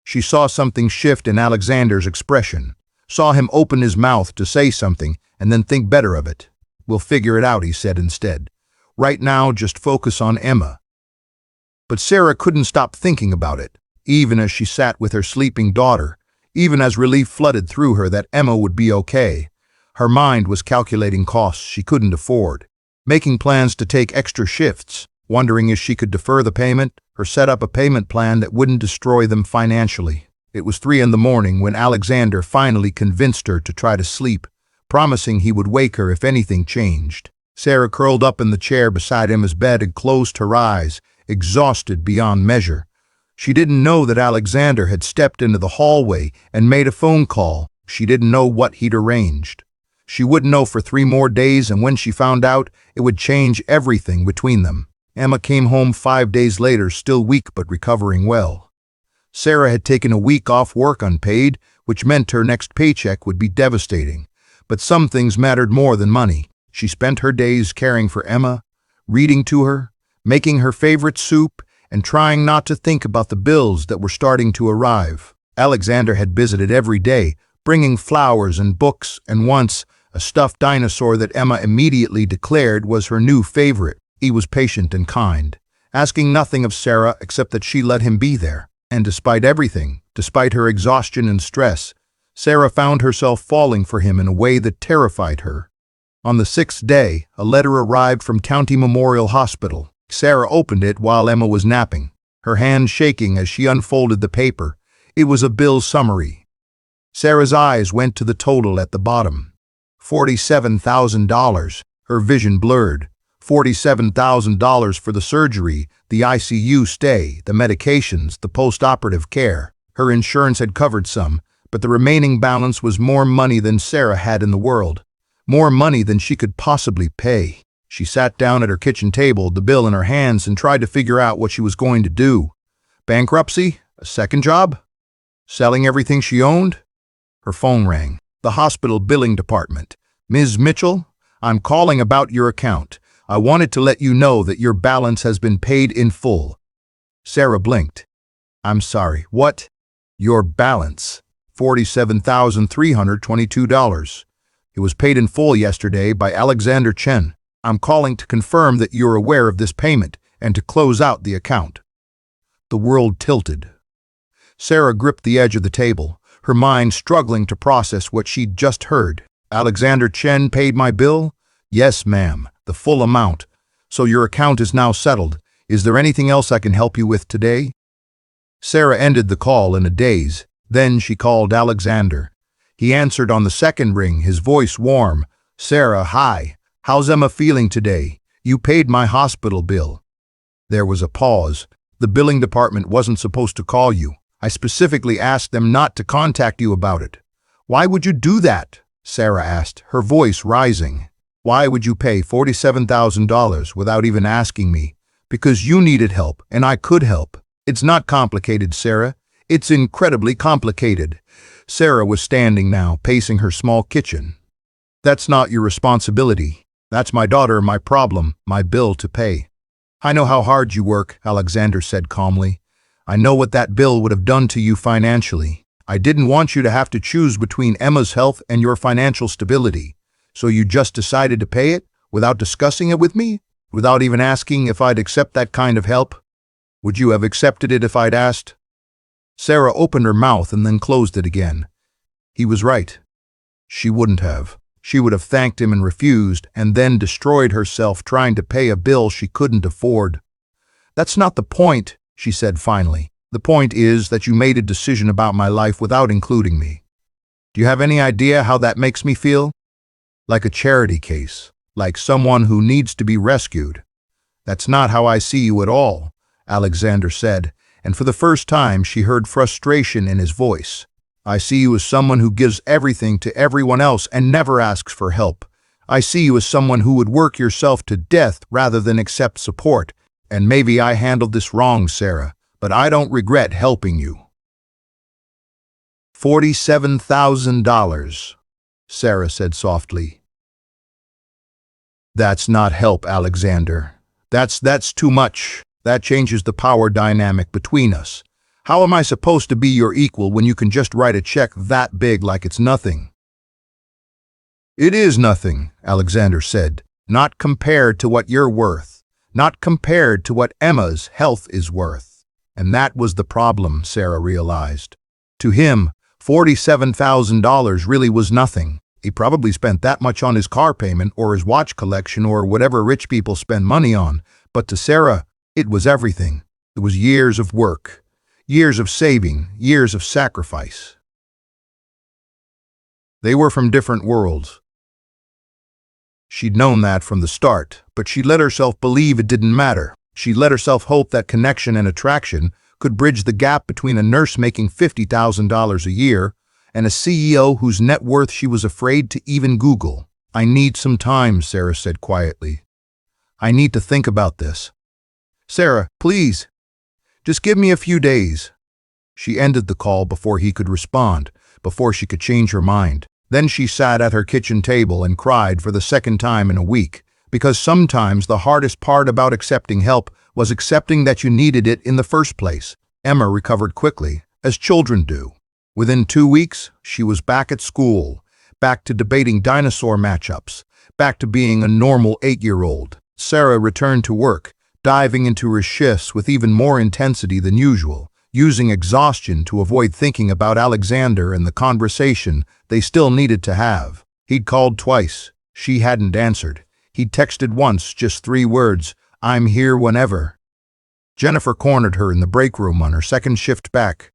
She saw something shift in Alexander's expression, saw him open his mouth to say something and then think better of it. "We'll figure it out," he said instead. "Right now, just focus on Emma." But Sarah couldn't stop thinking about it, even as she sat with her sleeping daughter, even as relief flooded through her that Emma would be okay. Her mind was calculating costs she couldn't afford, making plans to take extra shifts, wondering if she could defer the payment or set up a payment plan that wouldn't destroy them financially. It was 3 in the morning when Alexander finally convinced her to try to sleep, promising he would wake her if anything changed. Sarah curled up in the chair beside Emma's bed and closed her eyes, exhausted beyond measure. She didn't know that Alexander had stepped into the hallway and made a phone call. She didn't know what he'd arranged. She wouldn't know for 3 more days, and when she found out, it would change everything between them. Emma came home 5 days later, still weak but recovering well. Sarah had taken a week off work unpaid, which meant her next paycheck would be devastating. But some things mattered more than money. She spent her days caring for Emma, reading to her, making her favorite soup, and trying not to think about the bills that were starting to arrive. Alexander had visited every day, bringing flowers and books, and once, a stuffed dinosaur that Emma immediately declared was her new favorite. He was patient and kind, asking nothing of Sarah except that she let him be there. And despite everything, despite her exhaustion and stress, Sarah found herself falling for him in a way that terrified her. On the 6th day, a letter arrived from County Memorial Hospital. Sarah opened it while Emma was napping, her hand shaking as she unfolded the paper. It was a bill summary. Sarah's eyes went to the total at the bottom. $47,000. Her vision blurred. $47,000 for the surgery, the ICU stay, the medications, the post-operative care. Her insurance had covered some, but the remaining balance was more money than Sarah had in the world. More money than she could possibly pay. She sat down at her kitchen table, the bill in her hands, and tried to figure out what she was going to do. Bankruptcy? A second job? Selling everything she owned? Her phone rang. The hospital billing department. "Ms. Mitchell, I'm calling about your account. I wanted to let you know that your balance has been paid in full." Sarah blinked. "I'm sorry, what?" "Your balance. $47,322. It was paid in full yesterday by Alexander Chen. I'm calling to confirm that you're aware of this payment and to close out the account." The world tilted. Sarah gripped the edge of the table, her mind struggling to process what she'd just heard. Alexander Chen paid my bill? Yes, ma'am, the full amount. So your account is now settled. Is there anything else I can help you with today? Sarah ended the call in a daze. Then she called Alexander. He answered on the second ring, his voice warm. Sarah, hi. How's Emma feeling today? You paid my hospital bill. There was a pause. The billing department wasn't supposed to call you. I specifically asked them not to contact you about it. Why would you do that? Sarah asked, her voice rising. Why would you pay $47,000 without even asking me? Because you needed help and I could help. It's not complicated, Sarah. It's incredibly complicated. Sarah was standing now, pacing her small kitchen. That's not your responsibility. That's my daughter, my problem, my bill to pay. I know how hard you work, Alexander said calmly. I know what that bill would have done to you financially. I didn't want you to have to choose between Emma's health and your financial stability. So you just decided to pay it without discussing it with me? Without even asking if I'd accept that kind of help? Would you have accepted it if I'd asked? Sarah opened her mouth and then closed it again. He was right. She wouldn't have. She would have thanked him and refused, and then destroyed herself trying to pay a bill she couldn't afford. That's not the point, she said finally. The point is that you made a decision about my life without including me. Do you have any idea how that makes me feel? Like a charity case, like someone who needs to be rescued. That's not how I see you at all, Alexander said, and for the first time she heard frustration in his voice. I see you as someone who gives everything to everyone else and never asks for help. I see you as someone who would work yourself to death rather than accept support. And maybe I handled this wrong, Sarah, but I don't regret helping you. $47,000, Sarah said softly. That's not help, Alexander. That's too much. That changes the power dynamic between us. How am I supposed to be your equal when you can just write a check that big like it's nothing? It is nothing, Alexander said, not compared to what you're worth, not compared to what Emma's health is worth. And that was the problem, Sarah realized. To him, $47,000 really was nothing. He probably spent that much on his car payment or his watch collection or whatever rich people spend money on. But to Sarah, it was everything. It was years of work. Years of saving, years of sacrifice. They were from different worlds. She'd known that from the start, but she let herself believe it didn't matter. She let herself hope that connection and attraction could bridge the gap between a nurse making $50,000 a year and a CEO whose net worth she was afraid to even Google. I need some time, Sarah said quietly. I need to think about this. Sarah, please. Just give me a few days. She ended the call before he could respond, before she could change her mind. Then she sat at her kitchen table and cried for the second time in a week, because sometimes the hardest part about accepting help was accepting that you needed it in the first place. Emma recovered quickly, as children do. Within 2 weeks, she was back at school, back to debating dinosaur matchups, back to being a normal 8-year-old. Sarah returned to work, diving into her shifts with even more intensity than usual, using exhaustion to avoid thinking about Alexander and the conversation they still needed to have. He'd called twice. She hadn't answered. He'd texted once, just 3 words, "I'm here whenever." Jennifer cornered her in the break room on her second shift back.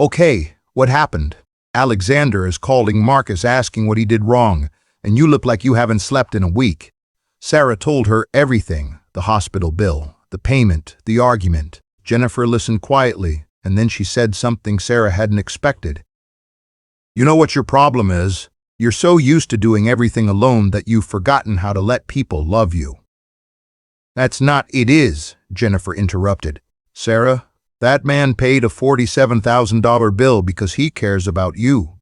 "Okay, what happened?" "Alexander is calling Marcus asking what he did wrong, and you look like you haven't slept in a week." Sarah told her everything. The hospital bill, the payment, the argument. Jennifer listened quietly, and then she said something Sarah hadn't expected. "You know what your problem is? You're so used to doing everything alone that you've forgotten how to let people love you." "That's not it is," Jennifer interrupted. "Sarah, that man paid a $47,000 bill because he cares about you.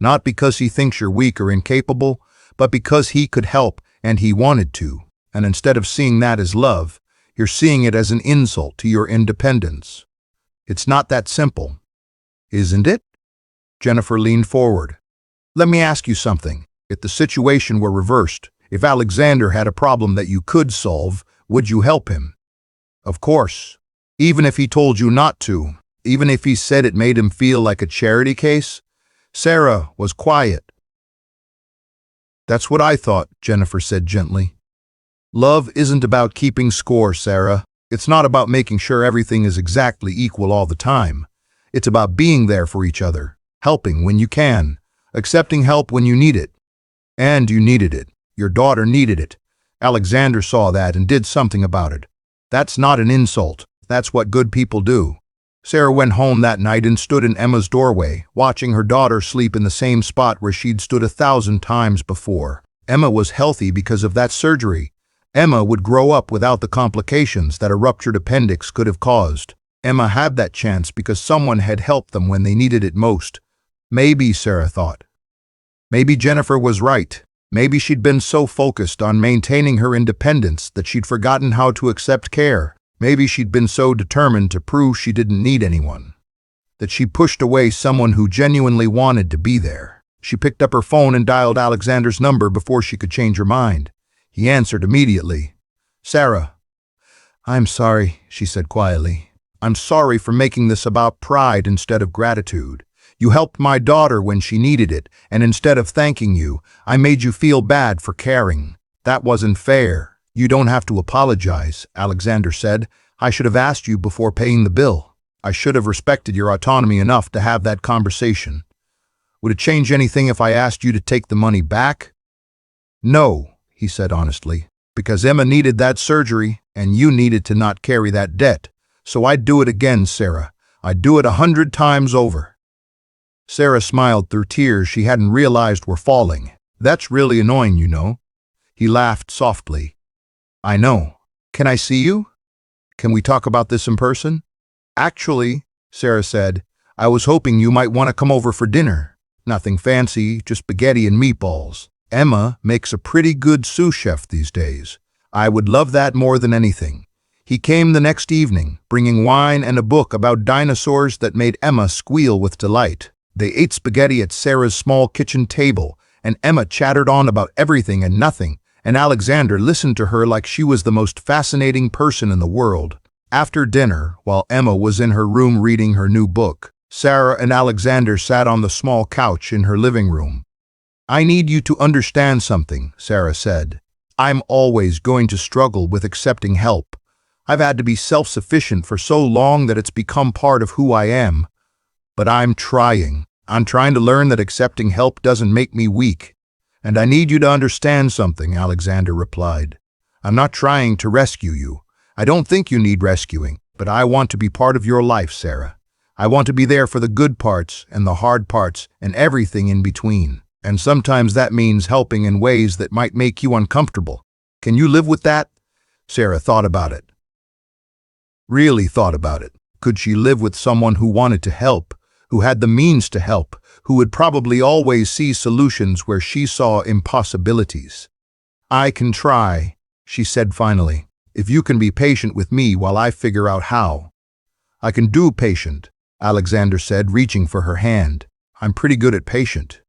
Not because he thinks you're weak or incapable, but because he could help and he wanted to. And instead of seeing that as love, you're seeing it as an insult to your independence. It's not that simple, isn't it?" Jennifer leaned forward. "Let me ask you something. If the situation were reversed, if Alexander had a problem that you could solve, would you help him?" "Of course. Even if he told you not to. even if he said it made him feel like a charity case? Sarah was quiet. That's what I thought, Jennifer said gently. Love isn't about keeping score, Sarah. It's not about making sure everything is exactly equal all the time. It's about being there for each other, helping when you can, accepting help when you need it. And you needed it. Your daughter needed it. Alexander saw that and did something about it. That's not an insult. That's what good people do. Sarah went home that night and stood in Emma's doorway, watching her daughter sleep in the same spot where she'd stood 1,000 times before. Emma was healthy because of that surgery. Emma would grow up without the complications that a ruptured appendix could have caused. Emma had that chance because someone had helped them when they needed it most. Maybe, Sarah thought. Maybe Jennifer was right. Maybe she'd been so focused on maintaining her independence that she'd forgotten how to accept care. Maybe she'd been so determined to prove she didn't need anyone, that she pushed away someone who genuinely wanted to be there. She picked up her phone and dialed Alexander's number before she could change her mind. He answered immediately. Sarah. I'm sorry, she said quietly. I'm sorry for making this about pride instead of gratitude. You helped my daughter when she needed it, and instead of thanking you, I made you feel bad for caring. That wasn't fair. You don't have to apologize, Alexander said. I should have asked you before paying the bill. I should have respected your autonomy enough to have that conversation. Would it change anything if I asked you to take the money back? No, he said honestly, because Emma needed that surgery and you needed to not carry that debt. So I'd do it again, Sarah. I'd do it 100 times over. Sarah smiled through tears she hadn't realized were falling. That's really annoying, you know. He laughed softly. I know. Can I see you? Can we talk about this in person? Actually, Sarah said, I was hoping you might want to come over for dinner. Nothing fancy, just spaghetti and meatballs. Emma makes a pretty good sous chef these days. I would love that more than anything. He came the next evening, bringing wine and a book about dinosaurs that made Emma squeal with delight. They ate spaghetti at Sarah's small kitchen table, and Emma chattered on about everything and nothing, and Alexander listened to her like she was the most fascinating person in the world. After dinner, while Emma was in her room reading her new book, Sarah and Alexander sat on the small couch in her living room. I need you to understand something, Sarah said. I'm always going to struggle with accepting help. I've had to be self-sufficient for so long that it's become part of who I am. But I'm trying. I'm trying to learn that accepting help doesn't make me weak. And I need you to understand something, Alexander replied. I'm not trying to rescue you. I don't think you need rescuing, but I want to be part of your life, Sarah. I want to be there for the good parts and the hard parts and everything in between. And sometimes that means helping in ways that might make you uncomfortable. Can you live with that? Sarah thought about it. Really thought about it. Could she live with someone who wanted to help, who had the means to help, who would probably always see solutions where she saw impossibilities? I can try, she said finally, if you can be patient with me while I figure out how. I can do patient, Alexander said, reaching for her hand. I'm pretty good at patient.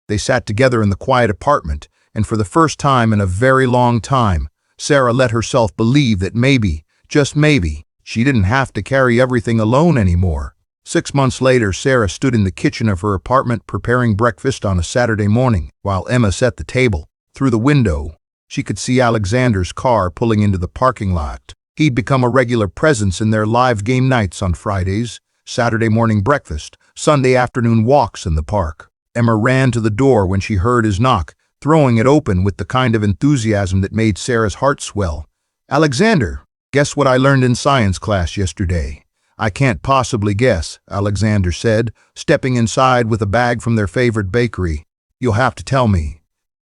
They sat together in the quiet apartment, and for the first time in a very long time, Sarah let herself believe that maybe, just maybe, she didn't have to carry everything alone anymore. 6 months later, Sarah stood in the kitchen of her apartment preparing breakfast on a Saturday morning, while Emma set the table. Through the window, she could see Alexander's car pulling into the parking lot. He'd become a regular presence in their live game nights on Fridays, Saturday morning breakfast, Sunday afternoon walks in the park. Emma ran to the door when she heard his knock, throwing it open with the kind of enthusiasm that made Sarah's heart swell. Alexander, guess what I learned in science class yesterday? I can't possibly guess, Alexander said, stepping inside with a bag from their favorite bakery. You'll have to tell me.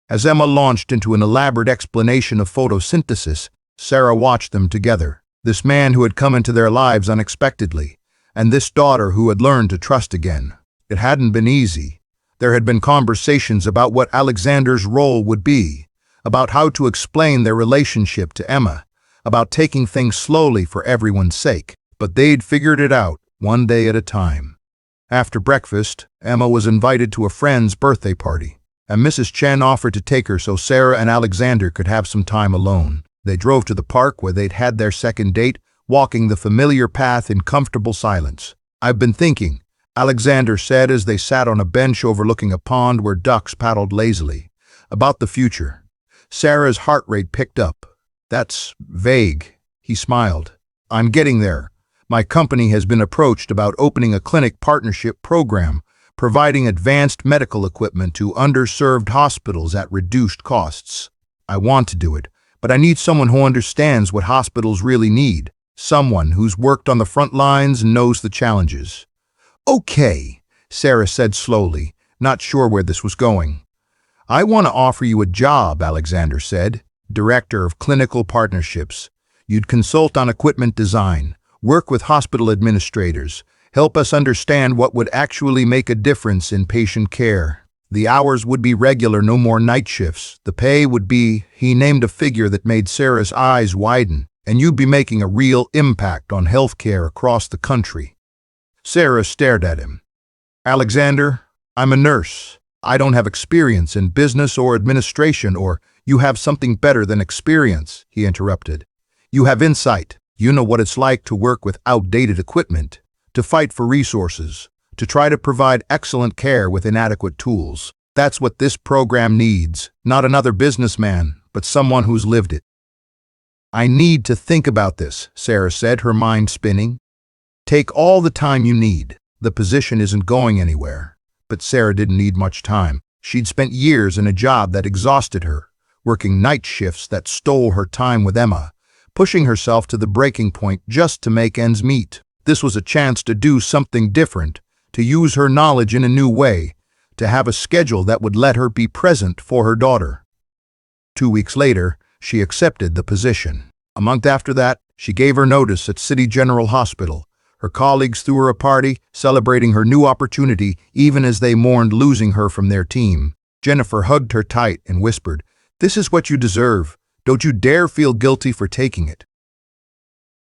As Emma launched into an elaborate explanation of photosynthesis, Sarah watched them together. This man who had come into their lives unexpectedly, and this daughter who had learned to trust again. It hadn't been easy. There had been conversations about what Alexander's role would be, about how to explain their relationship to Emma, about taking things slowly for everyone's sake. But they'd figured it out, one day at a time. After breakfast, Emma was invited to a friend's birthday party, and Mrs. Chen offered to take her so Sarah and Alexander could have some time alone. They drove to the park where they'd had their second date, walking the familiar path in comfortable silence. "I've been thinking," Alexander said as they sat on a bench overlooking a pond where ducks paddled lazily, "about the future." Sarah's heart rate picked up. "That's vague," he smiled. "I'm getting there. My company has been approached about opening a clinic partnership program, providing advanced medical equipment to underserved hospitals at reduced costs. I want to do it, but I need someone who understands what hospitals really need, someone who's worked on the front lines and knows the challenges." "Okay," Sarah said slowly, not sure where this was going. "I want to offer you a job," Alexander said, "Director of Clinical Partnerships. You'd consult on equipment design, work with hospital administrators, help us understand what would actually make a difference in patient care. The hours would be regular, no more night shifts. The pay would be," he named a figure that made Sarah's eyes widen, "and you'd be making a real impact on healthcare across the country." Sarah stared at him. "Alexander, I'm a nurse. I don't have experience in business or administration or—" "You have something better than experience," he interrupted. "You have insight. You know what it's like to work with outdated equipment, to fight for resources, to try to provide excellent care with inadequate tools. That's what this program needs, not another businessman, but someone who's lived it." "I need to think about this," Sarah said, her mind spinning. "Take all the time you need. The position isn't going anywhere." But Sarah didn't need much time. She'd spent years in a job that exhausted her, working night shifts that stole her time with Emma, pushing herself to the breaking point just to make ends meet. This was a chance to do something different, to use her knowledge in a new way, to have a schedule that would let her be present for her daughter. 2 weeks later, she accepted the position. A month after that, she gave her notice at City General Hospital. Her colleagues threw her a party, celebrating her new opportunity even as they mourned losing her from their team. Jennifer hugged her tight and whispered, "This is what you deserve. Don't you dare feel guilty for taking it."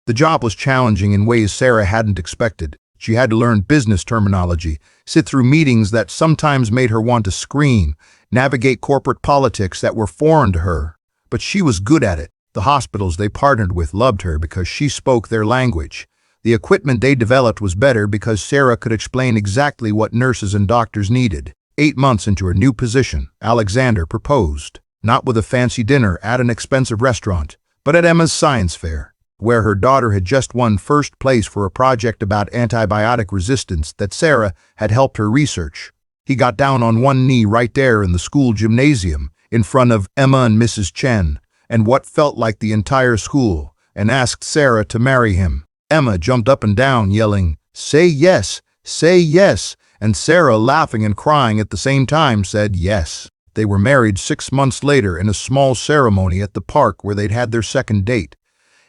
The job was challenging in ways Sarah hadn't expected. She had to learn business terminology, sit through meetings that sometimes made her want to scream, navigate corporate politics that were foreign to her. But she was good at it. The hospitals they partnered with loved her because she spoke their language. The equipment they developed was better because Sarah could explain exactly what nurses and doctors needed. 8 months into her new position, Alexander proposed, not with a fancy dinner at an expensive restaurant, but at Emma's science fair, where her daughter had just won first place for a project about antibiotic resistance that Sarah had helped her research. He got down on one knee right there in the school gymnasium, in front of Emma and Mrs. Chen, and what felt like the entire school, and asked Sarah to marry him. Emma jumped up and down, yelling, "Say yes, say yes," and Sarah, laughing and crying at the same time, said yes. They were married 6 months later in a small ceremony at the park where they'd had their second date.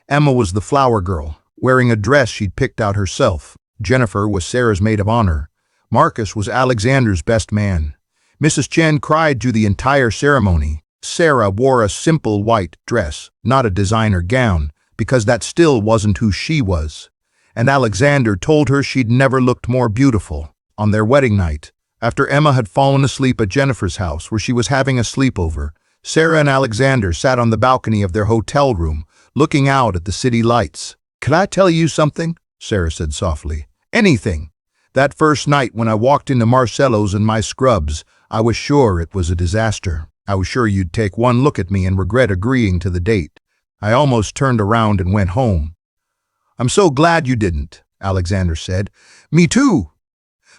Emma was the flower girl, wearing a dress she'd picked out herself. Jennifer was Sarah's maid of honor. Marcus was Alexander's best man. Mrs. Chen cried through the entire ceremony. Sarah wore a simple white dress, not a designer gown, because that still wasn't who she was. And Alexander told her she'd never looked more beautiful. On their wedding night, after Emma had fallen asleep at Jennifer's house where she was having a sleepover, Sarah and Alexander sat on the balcony of their hotel room, looking out at the city lights. "Can I tell you something?" Sarah said softly. "Anything. That first night when I walked into Marcello's in my scrubs, I was sure it was a disaster. I was sure you'd take one look at me and regret agreeing to the date. I almost turned around and went home." "I'm so glad you didn't," Alexander said. "Me too.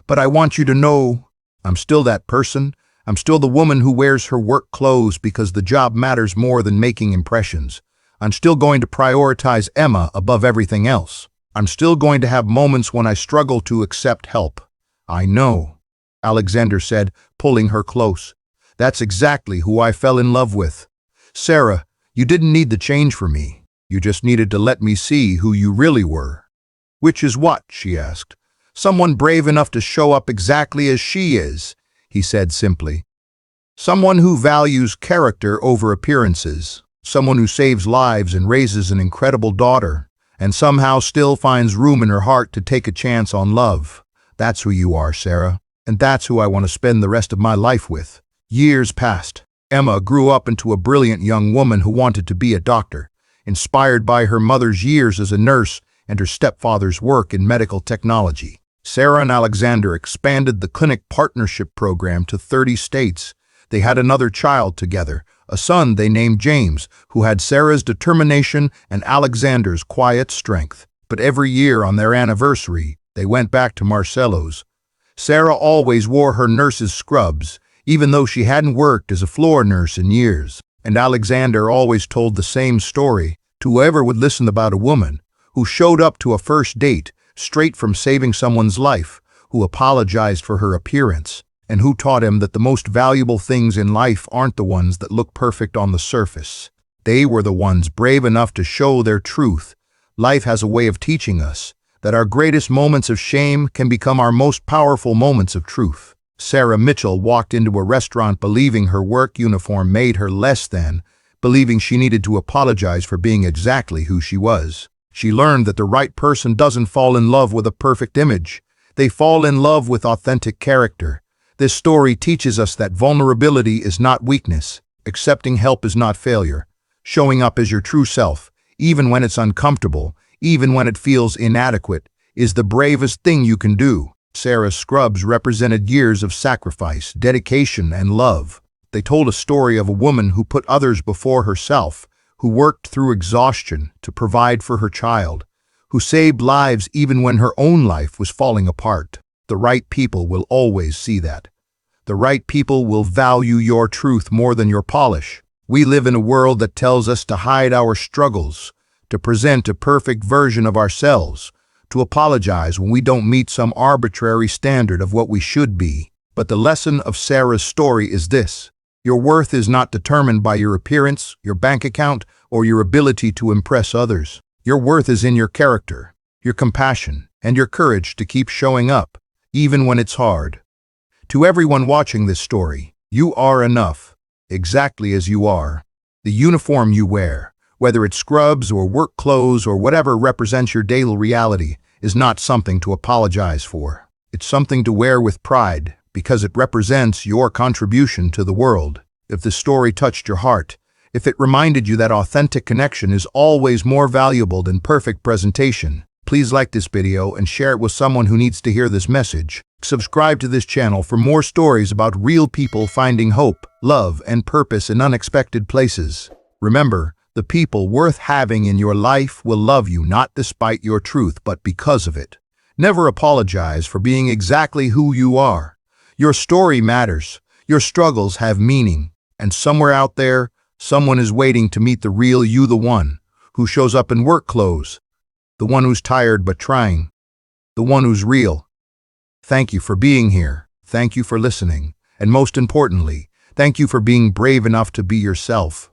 But I want you to know, I'm still that person. I'm still the woman who wears her work clothes because the job matters more than making impressions. I'm still going to prioritize Emma above everything else. I'm still going to have moments when I struggle to accept help." "I know," Alexander said, pulling her close. "That's exactly who I fell in love with. Sarah, you didn't need the change for me. You just needed to let me see who you really were." "Which is what?" she asked. "Someone brave enough to show up exactly as she is," he said simply. "Someone who values character over appearances. Someone who saves lives and raises an incredible daughter, and somehow still finds room in her heart to take a chance on love. That's who you are, Sarah, and that's who I want to spend the rest of my life with." Years passed. Emma grew up into a brilliant young woman who wanted to be a doctor. Inspired by her mother's years as a nurse, and her stepfather's work in medical technology. Sarah and Alexander expanded the clinic partnership program to 30 states. They had another child together, a son they named James, who had Sarah's determination and Alexander's quiet strength. But every year on their anniversary, they went back to Marcelo's. Sarah always wore her nurse's scrubs, even though she hadn't worked as a floor nurse in years. And Alexander always told the same story to whoever would listen about a woman who showed up to a first date straight from saving someone's life, who apologized for her appearance, and who taught him that the most valuable things in life aren't the ones that look perfect on the surface. They were the ones brave enough to show their truth. Life has a way of teaching us that our greatest moments of shame can become our most powerful moments of truth. Sarah Mitchell walked into a restaurant believing her work uniform made her less than, believing she needed to apologize for being exactly who she was. She learned that the right person doesn't fall in love with a perfect image. They fall in love with authentic character. This story teaches us that vulnerability is not weakness, accepting help is not failure, showing up as your true self, even when it's uncomfortable, even when it feels inadequate, is the bravest thing you can do. Sarah's scrubs represented years of sacrifice, dedication, and love. They told a story of a woman who put others before herself, who worked through exhaustion to provide for her child, who saved lives even when her own life was falling apart. The right people will always see that. The right people will value your truth more than your polish. We live in a world that tells us to hide our struggles, to present a perfect version of ourselves, to apologize when we don't meet some arbitrary standard of what we should be. But the lesson of Sarah's story is this: your worth is not determined by your appearance, your bank account, or your ability to impress others. Your worth is in your character, your compassion, and your courage to keep showing up, even when it's hard. To everyone watching this story, you are enough, exactly as you are. The uniform you wear, whether it's scrubs or work clothes or whatever represents your daily reality, is not something to apologize for. It's something to wear with pride, because it represents your contribution to the world. If the story touched your heart, if it reminded you that authentic connection is always more valuable than perfect presentation, please like this video and share it with someone who needs to hear this message. Subscribe to this channel for more stories about real people finding hope, love, and purpose in unexpected places. Remember, the people worth having in your life will love you not despite your truth, but because of it. Never apologize for being exactly who you are. Your story matters, your struggles have meaning, and somewhere out there, someone is waiting to meet the real you, the one who shows up in work clothes, the one who's tired but trying, the one who's real. Thank you for being here, thank you for listening, and most importantly, thank you for being brave enough to be yourself.